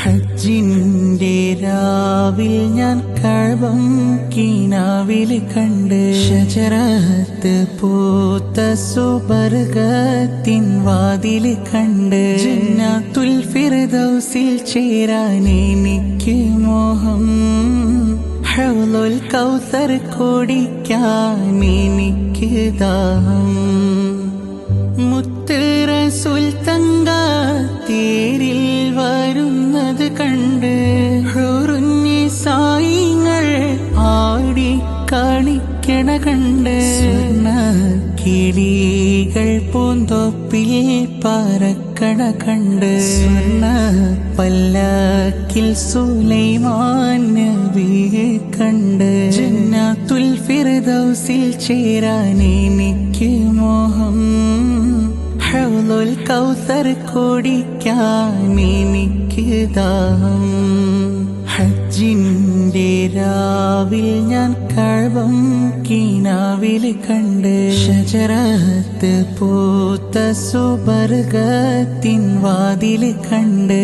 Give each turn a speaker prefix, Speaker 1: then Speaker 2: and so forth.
Speaker 1: ഹജ്ജിന്റെ രാവിൽ ഞാൻ കഅബം കിനാവിൽ കണ്ട് ഷജറത്ത് പൂത്ത സുബർഗത്തിൻ വാതിൽ കണ്ട് ജന്നത്തുൽ ഫിർദൗസിൽ ചേരാൻ എനിക്ക് മോഹം ഹൗലുൽ കൗസർ കുടിക്കാൻ എനിക്ക് ദാഹം മുത്ത് റസൂൽ തങ്ക തേരിൽ വരുന്നത് കണ്ട് ഹുറുന്നിസായിങ്ങൾ ആടി കളിക്കണ കണ്ട് സ്വർണ്ണ കിളികൾ പൂന്തോപ്പിൽ പറക്കണ കണ്ട് സ്വർണ്ണ പല്ലക്കിൽ സുലൈമാൻ നബിയെ കണ്ട് ജന്നത്തുൽ ഫിർദൗസിൽ ചേരാൻ എനിക്ക് മോഹം ഹൗലുൽ കൗസർ കുടിക്കാൻ എനിക്ക് ദാഹം ഹജ്ജിന്റെ രാവിൽ ഞാൻ കഅബം കിനാവിൽ കണ്ട് ഷജറത്ത് പൂത്ത സുബർഗത്തിൻ വാതിൽ കണ്ട്